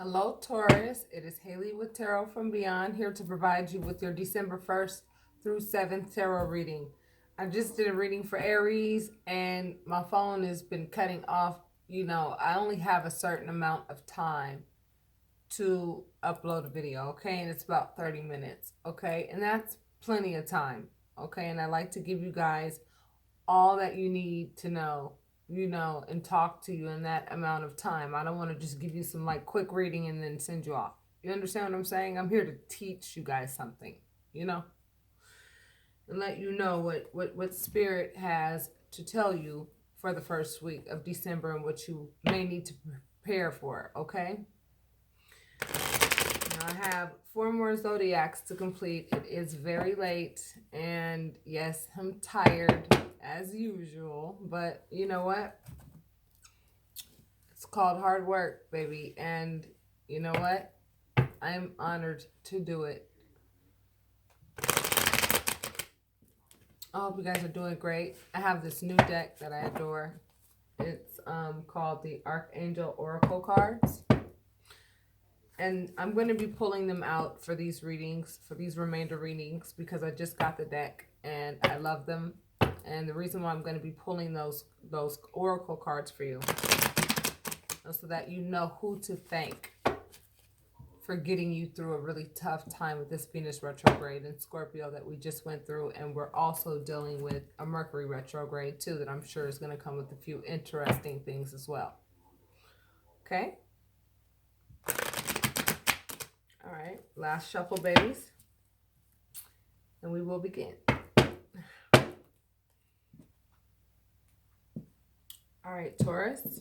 Hello, Taurus. It is Haley with Tarot from Beyond, here to provide you with your December 1st through 7th tarot reading. I just did a reading for Aries, and my phone has been cutting off. I only have a certain amount of time to upload a video, okay? And it's about 30 minutes, okay? And that's plenty of time, okay? And I like to give you guys all that you need to know, and talk to you in that amount of time. I don't want to just give you some like quick reading and then send you off. You understand what I'm saying? I'm here to teach you guys something, and let you know what spirit has to tell you for the first week of December and what you may need to prepare for, okay? Now I have 4 more zodiacs to complete. It is very late, and yes, I'm tired as usual, but you know what? It's called hard work, baby, and you know what? I'm honored to do it. I hope you guys are doing great. I have this new deck that I adore. It's called the Archangel Oracle cards. And I'm going to be pulling them out for these readings, for these remainder readings, because I just got the deck and I love them. And the reason why I'm going to be pulling those oracle cards for you is so that you know who to thank for getting you through a really tough time with this Venus retrograde in Scorpio that we just went through. And we're also dealing with a Mercury retrograde too, that I'm sure is going to come with a few interesting things as well. Okay? All right, last shuffle, babies, and we will begin. All right, Taurus.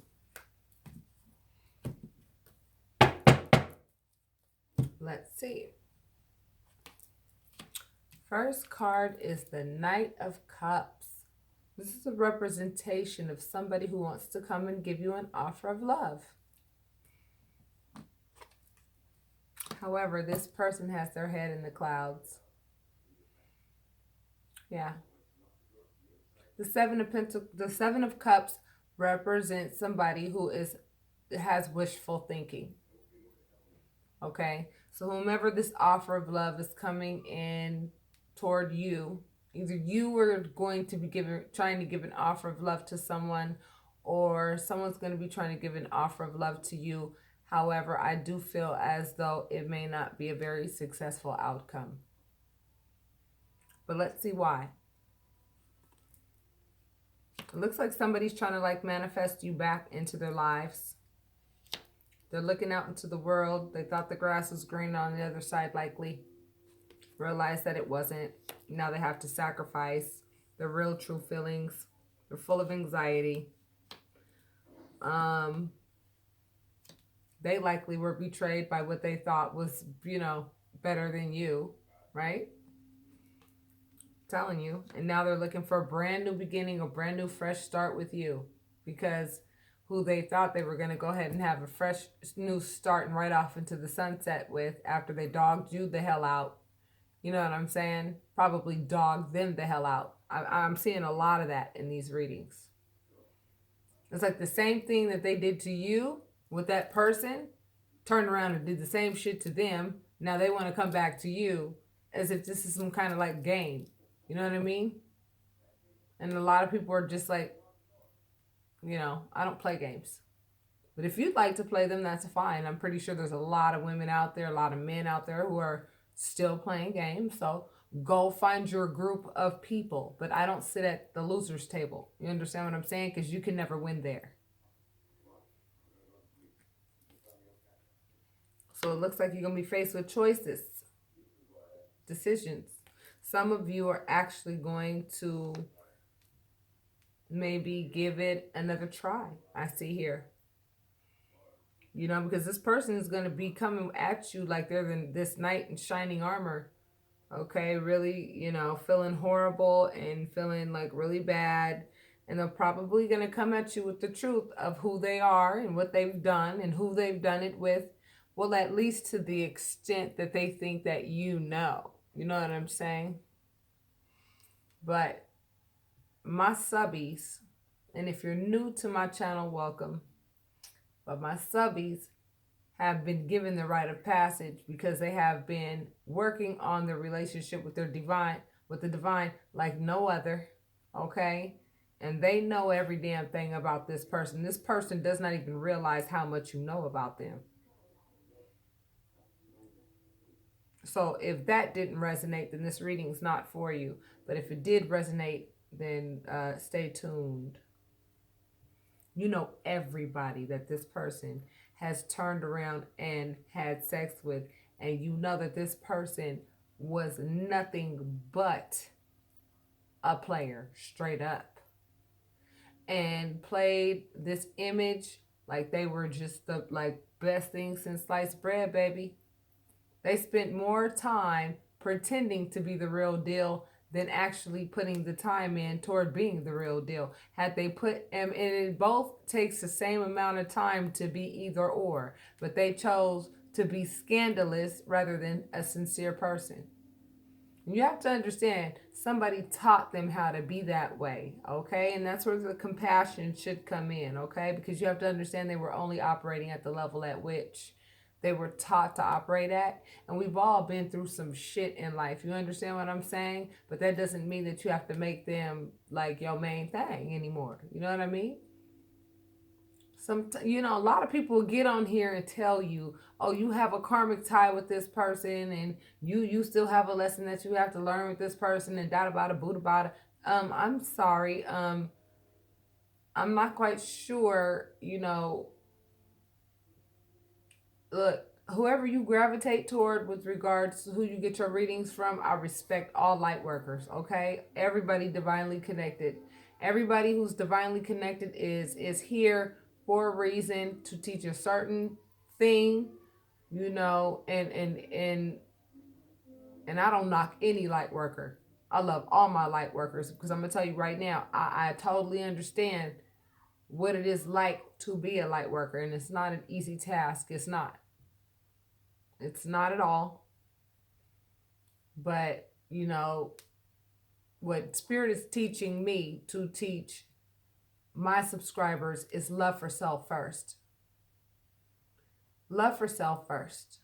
Let's see. First card is the Knight of Cups. This is a representation of somebody who wants to come and give you an offer of love. However, this person has their head in the clouds. Yeah. The Seven of Cups represents somebody who has wishful thinking. Okay? So whomever this offer of love is coming in toward you, either you are going to be trying to give an offer of love to someone, or someone's going to be trying to give an offer of love to you. However, I do feel as though it may not be a very successful outcome. But let's see why. It looks like somebody's trying to like manifest you back into their lives. They're looking out into the world. They thought the grass was green on the other side, likely. Realized that it wasn't. Now they have to sacrifice their real true feelings. They're full of anxiety. They likely were betrayed by what they thought was, better than you, right? Telling you. And now they're looking for a brand new beginning, a brand new fresh start with you, because who they thought they were going to go ahead and have a fresh new start and right off into the sunset with, after they dogged you the hell out. You know what I'm saying? Probably dogged them the hell out. I'm seeing a lot of that in these readings. It's like the same thing that they did to you with that person, turned around and did the same shit to them. Now they want to come back to you as if this is some kind of like game. You know what I mean? And a lot of people are just like, I don't play games. But if you'd like to play them, that's fine. I'm pretty sure there's a lot of women out there, a lot of men out there who are still playing games. So go find your group of people. But I don't sit at the loser's table. You understand what I'm saying? Because you can never win there. So it looks like you're going to be faced with choices, decisions. Some of you are actually going to maybe give it another try. I see here. Because this person is going to be coming at you like they're this knight in shining armor. Okay, really, feeling horrible and feeling like really bad. And they're probably going to come at you with the truth of who they are and what they've done and who they've done it with. Well, at least to the extent that they think that you know. You know what I'm saying? But my subbies, and if you're new to my channel, welcome. But my subbies have been given the rite of passage because they have been working on their relationship with their divine, with the divine, like no other. Okay? And they know every damn thing about this person. This person does not even realize how much you know about them. So if that didn't resonate, then this reading is not for you. But if it did resonate, then stay tuned. You know everybody that this person has turned around and had sex with, and you know that this person was nothing but a player, straight up, and played this image like they were just the like best thing since sliced bread, baby. They spent more time pretending to be the real deal than actually putting the time in toward being the real deal. Had they put, and it both takes the same amount of time to be either or, but they chose to be scandalous rather than a sincere person. You have to understand, somebody taught them how to be that way, okay? And that's where the compassion should come in, okay? Because you have to understand they were only operating at the level at which they were taught to operate at. And we've all been through some shit in life. You understand what I'm saying? But that doesn't mean that you have to make them like your main thing anymore. You know what I mean? A lot of people get on here and tell you, oh, you have a karmic tie with this person, and you still have a lesson that you have to learn with this person, and da da da boo da. I'm sorry. I'm not quite sure. Look, whoever you gravitate toward with regards to who you get your readings from, I respect all light workers. Okay, everybody divinely connected. Everybody who's divinely connected is here for a reason, to teach a certain thing, and I don't knock any light worker. I love all my light workers, because I'm gonna tell you right now, I totally understand what it is like to be a light worker, and it's not an easy task. It's not at all. But what Spirit is teaching me to teach my subscribers is love for self first. Love for self first.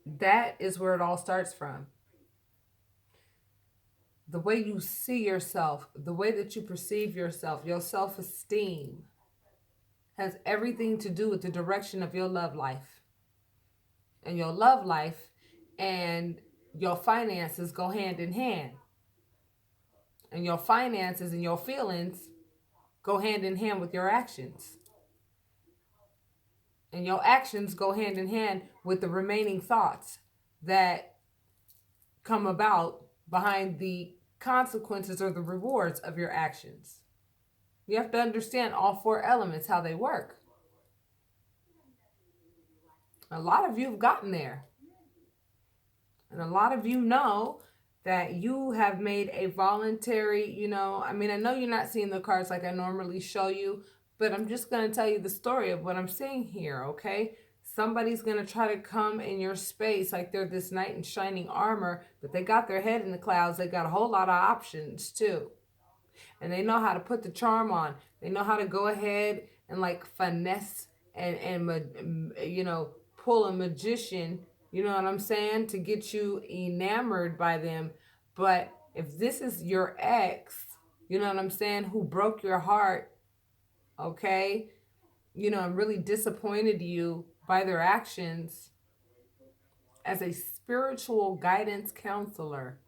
That is where it all starts from. The way you see yourself, the way that you perceive yourself, your self-esteem has everything to do with the direction of your love life. And your love life and your finances go hand in hand. And your finances and your feelings go hand in hand with your actions. And your actions go hand in hand with the remaining thoughts that come about behind the consequences or the rewards of your actions. You have to understand all four elements, how they work. A lot of you have gotten there. And a lot of you know that you have made a voluntary, I know you're not seeing the cards like I normally show you, but I'm just going to tell you the story of what I'm seeing here, okay? Somebody's going to try to come in your space like they're this knight in shining armor, but they got their head in the clouds. They got a whole lot of options too. And they know how to put the charm on. They know how to go ahead and like finesse and pull a magician, you know what I'm saying, to get you enamored by them. But if this is your ex, you know what I'm saying, who broke your heart, okay, and really disappointed you by their actions, as a spiritual guidance counselor,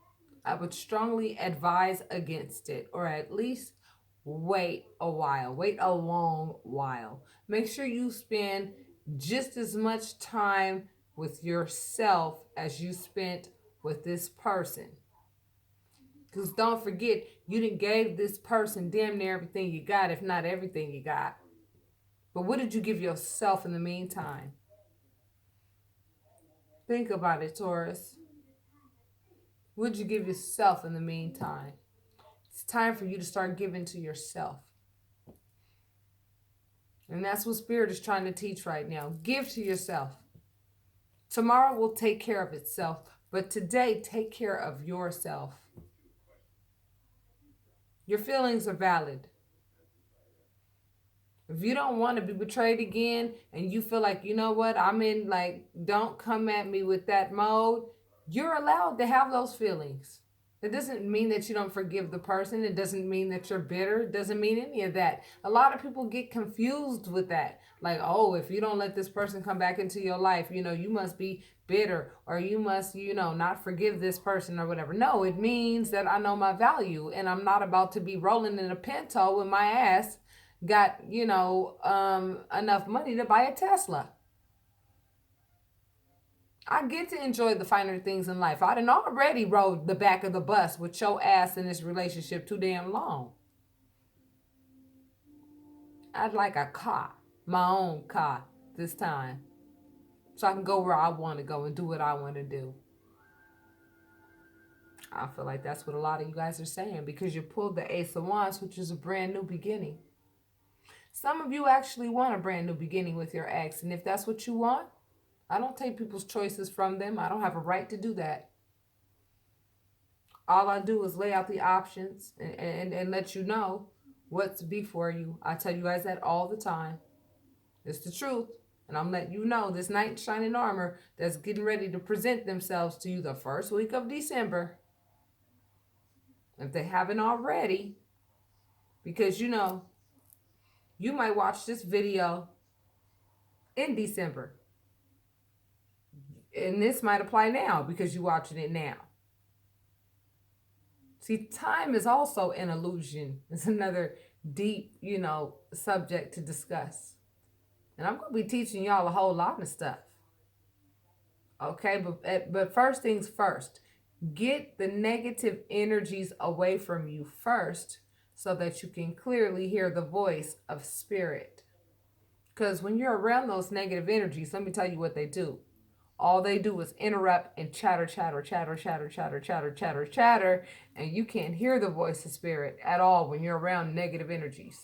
I would strongly advise against it, or at least wait a long while. Make sure you spend just as much time with yourself as you spent with this person. Because don't forget, you done gave this person damn near everything you got, if not everything you got. But what did you give yourself in the meantime? Think about it, Taurus. What did you give yourself in the meantime? It's time for you to start giving to yourself. And that's what Spirit is trying to teach right now. Give to yourself. Tomorrow will take care of itself, but today, take care of yourself. Your feelings are valid. If you don't want to be betrayed again and you feel like, you know what, I'm in like, don't come at me with that mode, you're allowed to have those feelings. It doesn't mean that you don't forgive the person. It doesn't mean that you're bitter. It doesn't mean any of that. A lot of people get confused with that. Like, oh, if you don't let this person come back into your life, you must be bitter, or you must, not forgive this person or whatever. No, it means that I know my value and I'm not about to be rolling in a Pinto with my ass got, enough money to buy a Tesla. I get to enjoy the finer things in life. I done already rode the back of the bus with your ass in this relationship too damn long. I'd like a car, my own car this time, so I can go where I want to go and do what I want to do. I feel like that's what a lot of you guys are saying, because you pulled the Ace of Wands, which is a brand new beginning. Some of you actually want a brand new beginning with your ex, and if that's what you want, I don't take people's choices from them. I don't have a right to do that. All I do is lay out the options and let you know what's before you. I tell you guys that all the time. It's the truth. And I'm letting you know this knight in shining armor that's getting ready to present themselves to you the first week of December. If they haven't already, because you might watch this video in December. And this might apply now because you're watching it now. See, time is also an illusion. It's another deep, subject to discuss. And I'm going to be teaching y'all a whole lot of stuff. Okay, but first things first. Get the negative energies away from you first so that you can clearly hear the voice of spirit. Because when you're around those negative energies, let me tell you what they do. All they do is interrupt and chatter, and you can't hear the voice of spirit at all when you're around negative energies.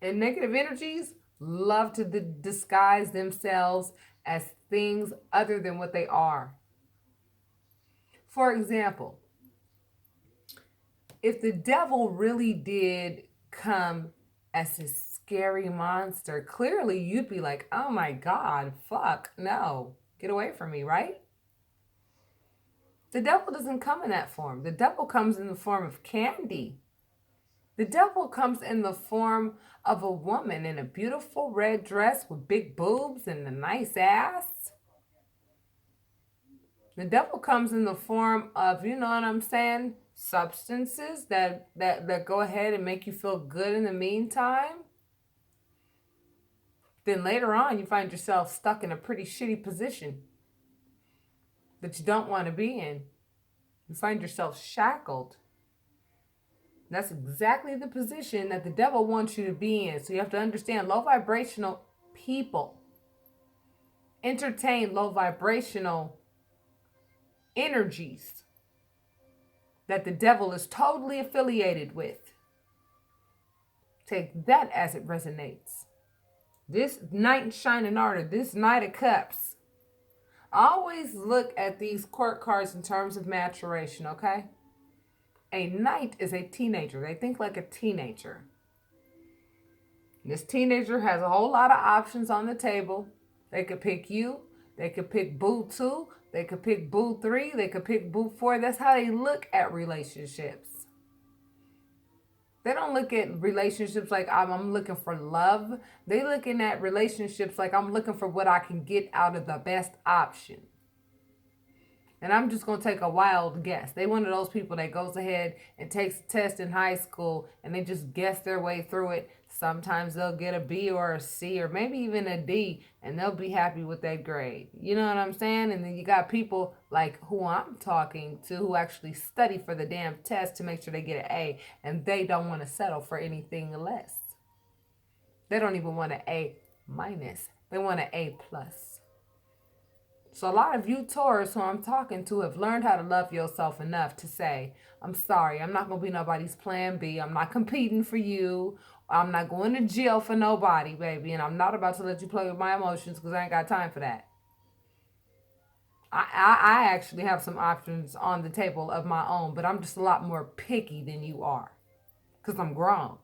And negative energies love to disguise themselves as things other than what they are. For example, if the devil really did come as a scary monster, clearly you'd be like, oh my God, fuck, no, get away from me, right? The devil doesn't come in that form. The devil comes in the form of candy. The devil comes in the form of a woman in a beautiful red dress with big boobs and a nice ass. The devil comes in the form of, you know what I'm saying, substances that go ahead and make you feel good in the meantime. Then later on, you find yourself stuck in a pretty shitty position that you don't want to be in. You find yourself shackled. That's exactly the position that the devil wants you to be in. So you have to understand, low vibrational people entertain low vibrational energies that the devil is totally affiliated with. Take that as it resonates. This knight in shining armor, this Knight of Cups. Always look at these court cards in terms of maturation, okay? A knight is a teenager. They think like a teenager. This teenager has a whole lot of options on the table. They could pick you. They could pick boo 2. They could pick boo 3. They could pick boo 4. That's how they look at relationships. They don't look at relationships like I'm looking for love. They looking at relationships like I'm looking for what I can get out of the best option. And I'm just going to take a wild guess. They one of those people that goes ahead and takes a test in high school and they just guess their way through it. Sometimes they'll get a B or a C or maybe even a D and they'll be happy with that grade. You know what I'm saying? And then you got people like who I'm talking to who actually study for the damn test to make sure they get an A, and they don't want to settle for anything less. They don't even want an A minus. They want an A plus. So a lot of you Taurus who I'm talking to have learned how to love yourself enough to say, I'm sorry, I'm not going to be nobody's plan B. I'm not competing for you. I'm not going to jail for nobody, baby. And I'm not about to let you play with my emotions because I ain't got time for that. I actually have some options on the table of my own, but I'm just a lot more picky than you are because I'm grown.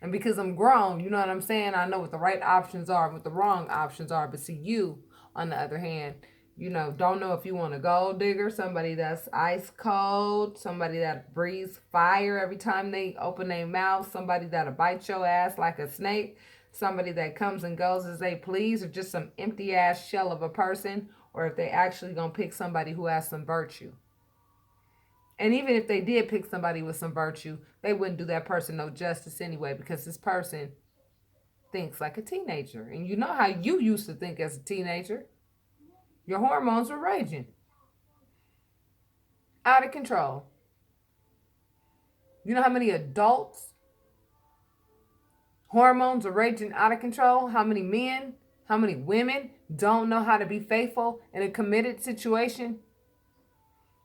And because I'm grown, you know what I'm saying? I know what the right options are and what the wrong options are. But see, you, on the other hand, you know, don't know if you want a gold digger, somebody that's ice cold, somebody that breathes fire every time they open their mouth, somebody that'll bite your ass like a snake, somebody that comes and goes as they please, or just some empty ass shell of a person, or if they actually gonna pick somebody who has some virtue. And even if they did pick somebody with some virtue, they wouldn't do that person no justice anyway, because this person thinks like a teenager. And you know how you used to think as a teenager. Your hormones were raging. Out of control. You know how many adults hormones are raging out of control? How many men, how many women don't know how to be faithful in a committed situation?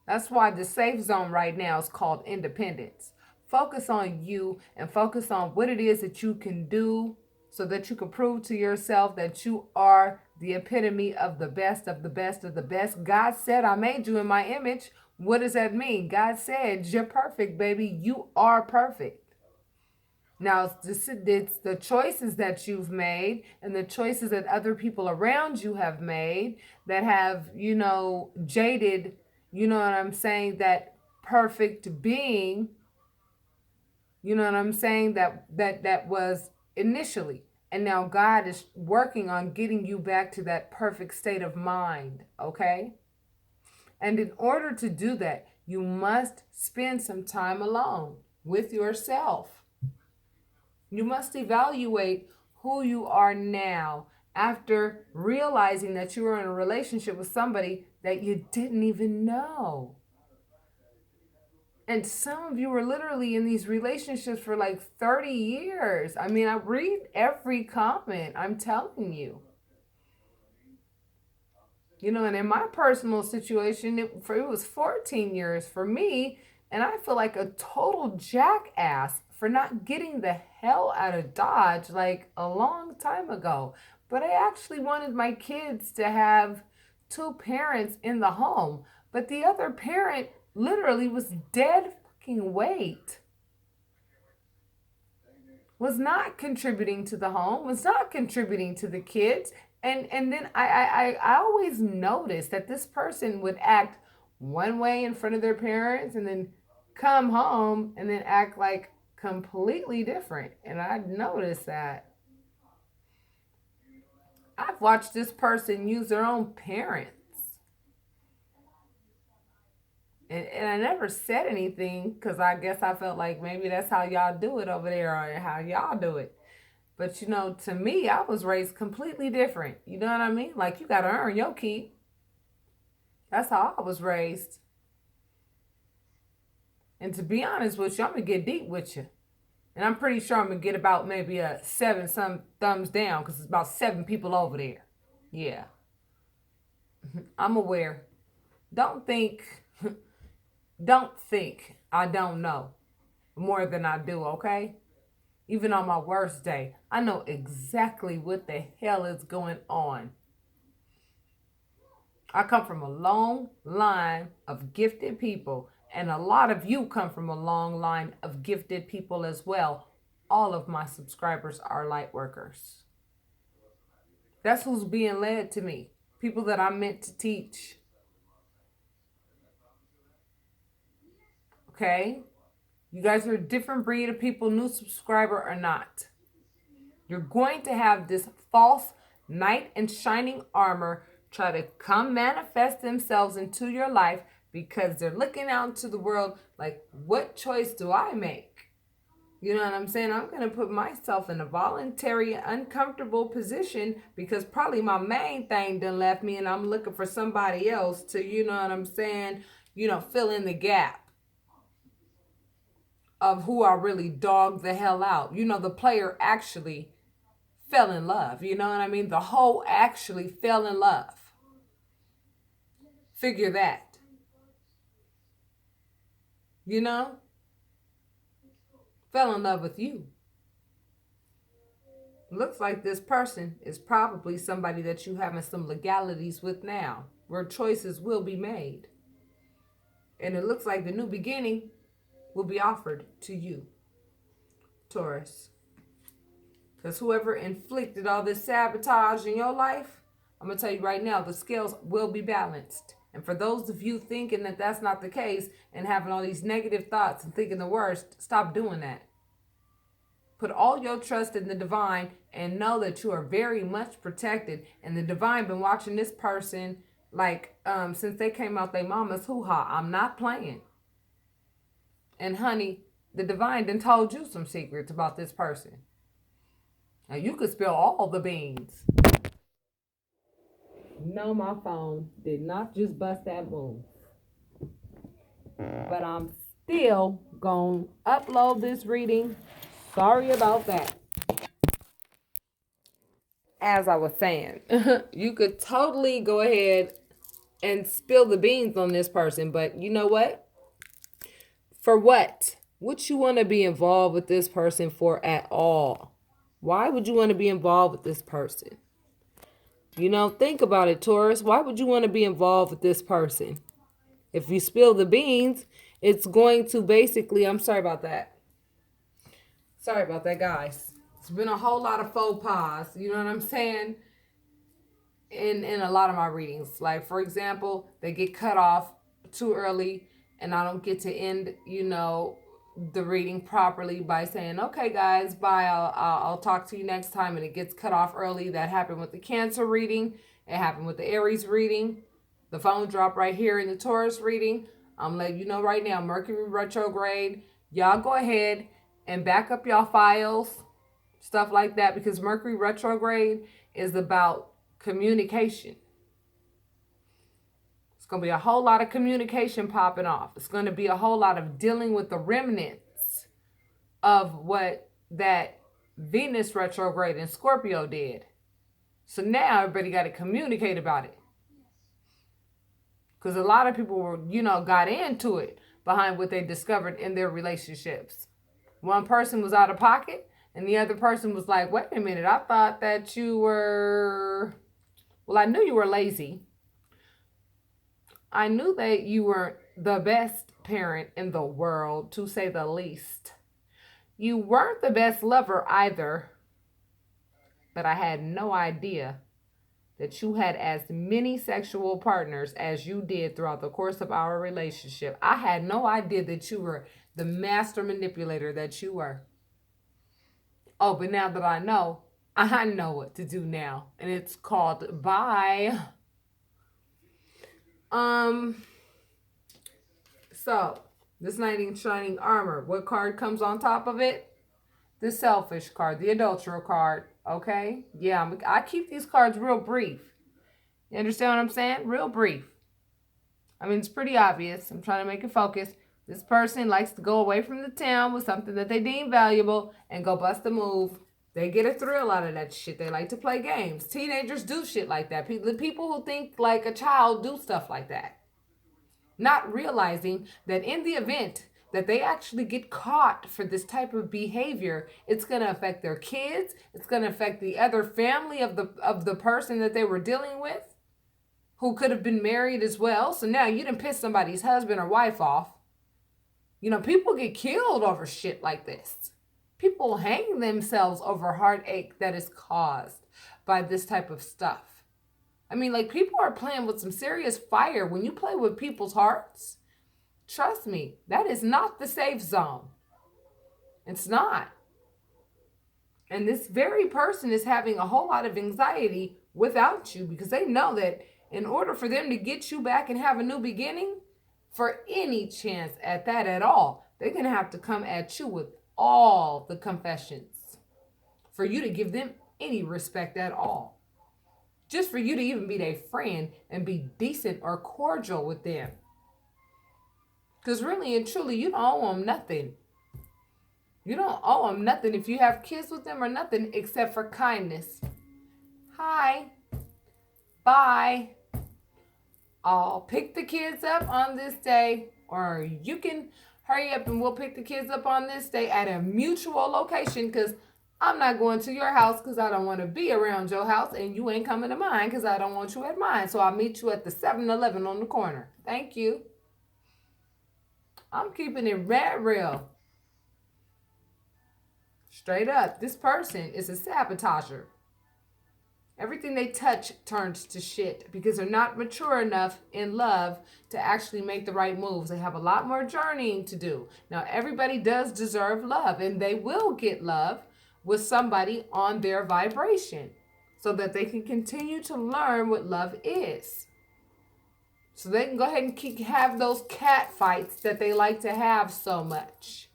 That's why the safe zone right now is called independence. Focus on you and focus on what it is that you can do so that you can prove to yourself that you are the epitome of the best of the best of the best. God said, I made you in my image. What does that mean? God said, you're perfect, baby. You are perfect. Now, it's the choices that you've made and the choices that other people around you have made that have, you know, jaded, you know what I'm saying, that perfect being, you know what I'm saying, that was initially. And now God is working on getting you back to that perfect state of mind, okay? And in order to do that, you must spend some time alone with yourself. You must evaluate who you are now after realizing that you were in a relationship with somebody that you didn't even know. And some of you were literally in these relationships for like 30 years. I mean, I read every comment, I'm telling you. You know, and in my personal situation, it was 14 years for me. And I feel like a total jackass for not getting the hell out of Dodge like a long time ago. But I actually wanted my kids to have two parents in the home. But the other parent literally was dead fucking weight. Was not contributing to the home, was not contributing to the kids. And then I always noticed that this person would act one way in front of their parents and then come home and then act like completely different. And I noticed that. I've watched this person use their own parents. And I never said anything because I guess I felt like maybe that's how y'all do it over there or how y'all do it. But, you know, to me, I was raised completely different. You know what I mean? Like, you got to earn your keep. That's how I was raised. And to be honest with you, I'm going to get deep with you. And I'm pretty sure I'm going to get about maybe a 7 some thumbs down because it's about 7 people over there. Yeah. I'm aware. Don't think I don't know more than I do, okay? Even on my worst day, I know exactly what the hell is going on. I come from a long line of gifted people, and a lot of you come from a long line of gifted people as well. All of my subscribers are light workers. That's who's being led to me. People that I'm meant to teach. Okay? You guys are a different breed of people, new subscriber or not. You're going to have this false knight in shining armor try to come manifest themselves into your life because they're looking out into the world like, what choice do I make? You know what I'm saying? I'm going to put myself in a voluntary, uncomfortable position because probably my main thing done left me and I'm looking for somebody else to, you know what I'm saying, fill in the gap of who I really dogged the hell out. The player actually fell in love. You know what I mean? The hoe actually fell in love. Figure that. Fell in love with you. Looks like this person is probably somebody that you having some legalities with now, where choices will be made. And it looks like the new beginning will be offered to you, Taurus. Because whoever inflicted all this sabotage in your life, I'm going to tell you right now, the scales will be balanced. And for those of you thinking that that's not the case and having all these negative thoughts and thinking the worst, stop doing that. Put all your trust in the divine and know that you are very much protected. And the divine been watching this person like since they came out their mama's hoo-ha. I'm not playing. And honey, the divine done told you some secrets about this person. Now you could spill all the beans. No, my phone did not just bust that move. But I'm still gonna upload this reading. Sorry about that. As I was saying, you could totally go ahead and spill the beans on this person, but you know what? For what? What you want to be involved with this person for at all? Why would you want to be involved with this person? You know, think about it, Taurus. Why would you want to be involved with this person? If you spill the beans, it's going to basically, I'm sorry about that. Sorry about that, guys. It's been a whole lot of faux pas, you know what I'm saying? In a lot of my readings. Like, for example, they get cut off too early and I don't get to end, you know, the reading properly by saying, okay, guys, bye. I'll talk to you next time. And it gets cut off early. That happened with the Cancer reading. It happened with the Aries reading. The phone dropped right here in the Taurus reading. I'm letting you know right now, Mercury retrograde. Y'all go ahead and back up y'all files, stuff like that, because Mercury retrograde is about communication. It's going to be a whole lot of communication popping off. It's going to be a whole lot of dealing with the remnants of what that Venus retrograde in Scorpio did. So now everybody got to communicate about it. Because a lot of people were, you know, got into it behind what they discovered in their relationships. One person was out of pocket and the other person was like, wait a minute, I thought that you were, well, I knew you were lazy. I knew that you weren't the best parent in the world, to say the least. You weren't the best lover either, but I had no idea that you had as many sexual partners as you did throughout the course of our relationship. I had no idea that you were the master manipulator that you were. Oh, but now that I know what to do now. And it's called bye. So, this knight in shining armor. What card comes on top of it? The selfish card, the adulterer card. Okay? Yeah, I keep these cards real brief. You understand what I'm saying? Real brief. I mean, it's pretty obvious. I'm trying to make it focus. This person likes to go away from the town with something that they deem valuable and go bust a move. They get a thrill out of that shit. They like to play games. Teenagers do shit like that. The people who think like a child do stuff like that. Not realizing that in the event that they actually get caught for this type of behavior, it's going to affect their kids. It's going to affect the other family of the person that they were dealing with, who could have been married as well. So now you done piss somebody's husband or wife off. You know, people get killed over shit like this. People hang themselves over heartache that is caused by this type of stuff. I mean, like, people are playing with some serious fire. When you play with people's hearts, trust me, that is not the safe zone. It's not. And this very person is having a whole lot of anxiety without you because they know that in order for them to get you back and have a new beginning, for any chance at that at all, they're going to have to come at you with all the confessions for you to give them any respect at all. Just for you to even be their friend and be decent or cordial with them. Because really and truly, you don't owe them nothing. You don't owe them nothing if you have kids with them or nothing except for kindness. Hi. Bye. I'll pick the kids up on this day, or you can hurry up and we'll pick the kids up on this day at a mutual location, because I'm not going to your house because I don't want to be around your house, and you ain't coming to mine because I don't want you at mine. So I'll meet you at the 7-Eleven on the corner. Thank you. I'm keeping it real. Straight up, this person is a sabotager. Everything they touch turns to shit because they're not mature enough in love to actually make the right moves. They have a lot more journeying to do. Now, everybody does deserve love, and they will get love with somebody on their vibration so that they can continue to learn what love is. So they can go ahead and have those cat fights that they like to have so much.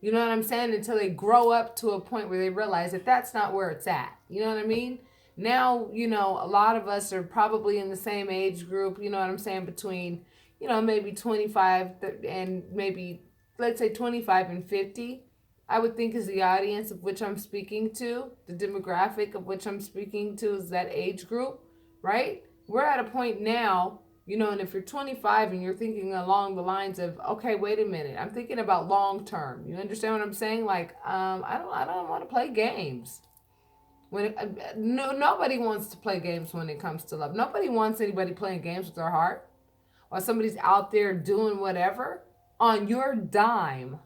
You know what I'm saying? Until they grow up to a point where they realize that that's not where it's at. You know what I mean? Now, you know, a lot of us are probably in the same age group, you know what I'm saying, between, you know, maybe 25 and maybe, let's say 25 and 50, I would think is the audience of which I'm speaking to. The demographic of which I'm speaking to is that age group, right? We're at a point now, you know, and if you're 25 and you're thinking along the lines of, okay, wait a minute, I'm thinking about long term. You understand what I'm saying? Like, I don't want to play games. Nobody wants to play games when it comes to love. Nobody wants anybody playing games with their heart, or somebody's out there doing whatever on your dime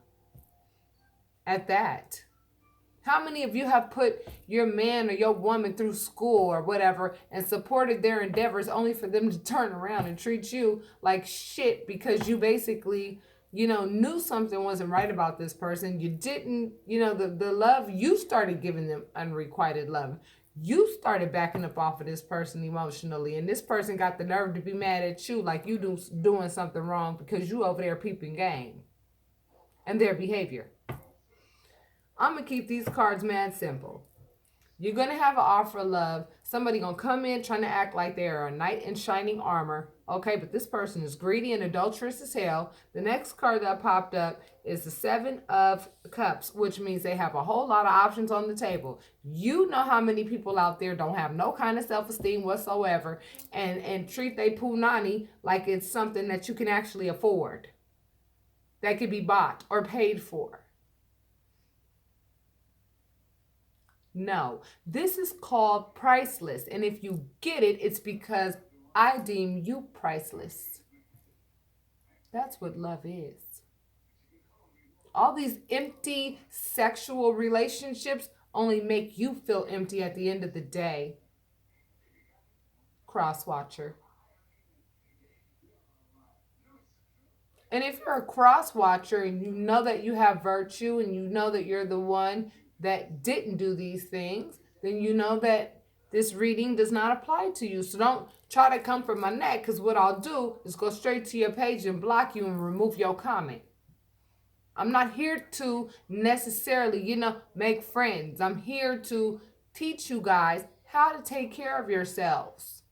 at that. How many of you have put your man or your woman through school or whatever and supported their endeavors only for them to turn around and treat you like shit because you basically, you know, knew something wasn't right about this person? You didn't, you know, the love, you started giving them unrequited love. You started backing up off of this person emotionally, and this person got the nerve to be mad at you like you doing something wrong because you over there peeping game and their behavior. I'm going to keep these cards mad simple. You're going to have an offer of love. Somebody going to come in trying to act like they are a knight in shining armor. Okay, but this person is greedy and adulterous as hell. The next card that popped up is the 7 of Cups, which means they have a whole lot of options on the table. You know how many people out there don't have no kind of self-esteem whatsoever and treat they punani like it's something that you can actually afford, that could be bought or paid for. No, this is called priceless. And if you get it, it's because I deem you priceless. That's what love is. All these empty sexual relationships only make you feel empty at the end of the day. Cross-watcher. And if you're a cross-watcher and you know that you have virtue and you know that you're the one that didn't do these things, then you know that this reading does not apply to you. So don't try to come for my neck, because what I'll do is go straight to your page and block you and remove your comment. I'm not here to necessarily, you know, make friends. I'm here to teach you guys how to take care of yourselves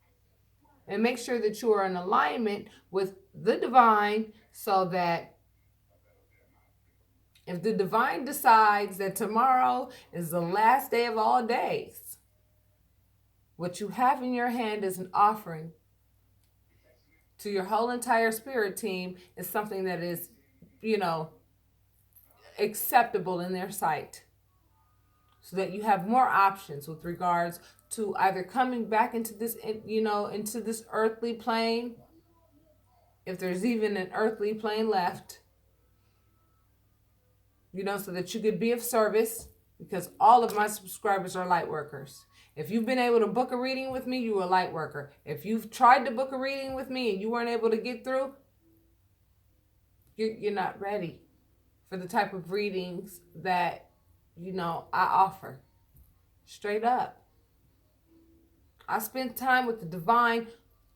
and make sure that you are in alignment with the divine, so that if the divine decides that tomorrow is the last day of all days, what you have in your hand is an offering to your whole entire spirit team is something that is, you know, acceptable in their sight, so that you have more options with regards to either coming back into this, you know, into this earthly plane, if there's even an earthly plane left, you know, so that you could be of service, because all of my subscribers are light workers. If you've been able to book a reading with me, you're a light worker. If you've tried to book a reading with me and you weren't able to get through, you're not ready for the type of readings that, you know, I offer. Straight up. I spend time with the divine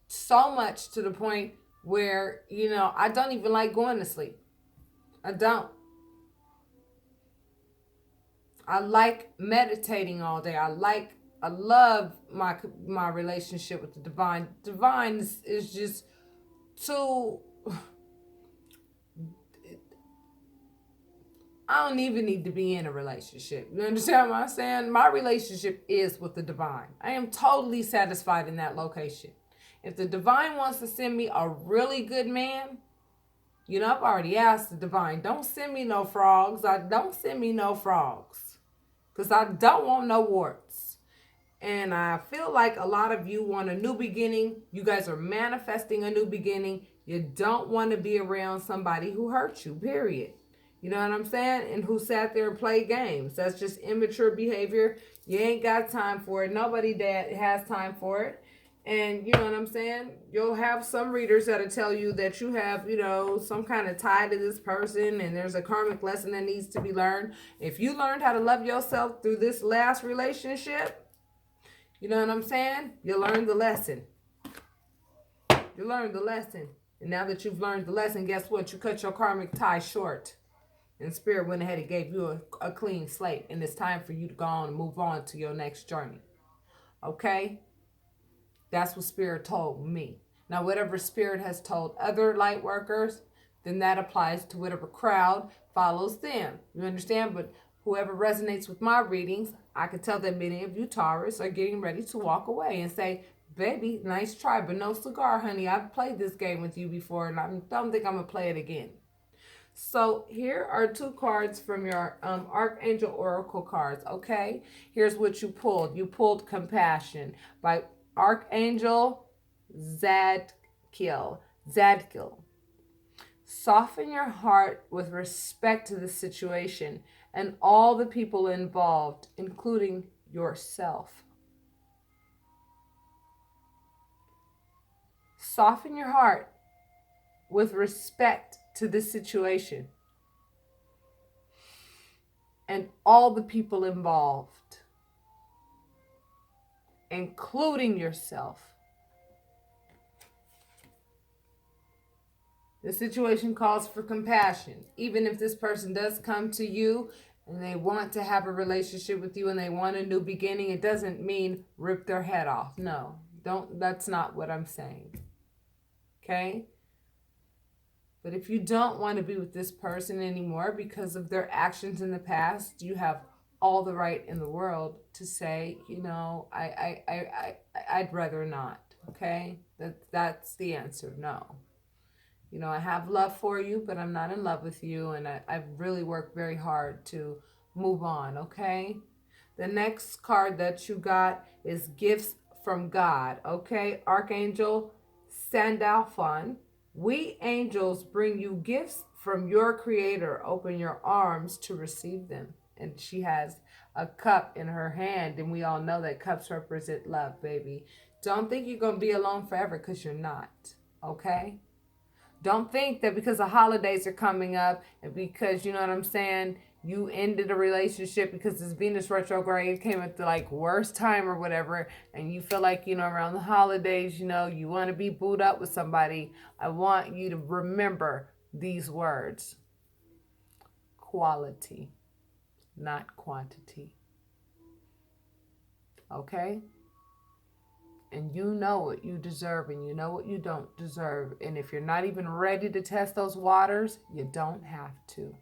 so much to the point where, you know, I don't even like going to sleep. I don't. I like meditating all day. I love my relationship with the divine. Divine is just too... I don't even need to be in a relationship. You understand what I'm saying? My relationship is with the divine. I am totally satisfied in that location. If the divine wants to send me a really good man, you know, I've already asked the divine, don't send me no frogs. Don't send me no frogs. Because I don't want no warts. And I feel like a lot of you want a new beginning. You guys are manifesting a new beginning. You don't want to be around somebody who hurt you, period. You know what I'm saying? And who sat there and played games. That's just immature behavior. You ain't got time for it. Nobody that has time for it. And you know what I'm saying? You'll have some readers that'll tell you that you have, some kind of tie to this person and there's a karmic lesson that needs to be learned. If you learned how to love yourself through this last relationship, you know what I'm saying? You learned the lesson. You learned the lesson. And now that you've learned the lesson, guess what? You cut your karmic tie short. And Spirit went ahead and gave you a clean slate. And it's time for you to go on and move on to your next journey. Okay? That's what Spirit told me. Now, whatever Spirit has told other light workers, then that applies to whatever crowd follows them. You understand? But whoever resonates with my readings, I can tell that many of you Taurus are getting ready to walk away and say, baby, nice try, but no cigar, honey. I've played this game with you before, and I don't think I'm going to play it again. So here are 2 cards from your Archangel Oracle cards, okay? Here's what you pulled. You pulled Compassion by Archangel Zadkiel. Soften your heart with respect to the situation and all the people involved, including yourself. Soften your heart with respect to this situation and all the people involved, including yourself. The situation calls for compassion. Even if this person does come to you and they want to have a relationship with you and they want a new beginning, it doesn't mean rip their head off. No, that's not what I'm saying. Okay? But if you don't want to be with this person anymore because of their actions in the past, you have all the right in the world to say, I'd rather not. Okay? That's the answer. No. I have love for you, but I'm not in love with you, and I've really worked very hard to move on. Okay? The next card that you got is Gifts from God. Okay? Archangel Sandalphon. We angels bring you gifts from your Creator. Open your arms to receive them. And she has a cup in her hand, and we all know that cups represent love, baby. Don't think you're going to be alone forever, because you're not. Okay? Don't think that because the holidays are coming up and because, you know what I'm saying, you ended a relationship because this Venus retrograde came at the worst time or whatever, and you feel like, around the holidays, you want to be booed up with somebody. I want you to remember these words. Quality, not quantity. Okay? And you know what you deserve and you know what you don't deserve. And if you're not even ready to test those waters, you don't have to.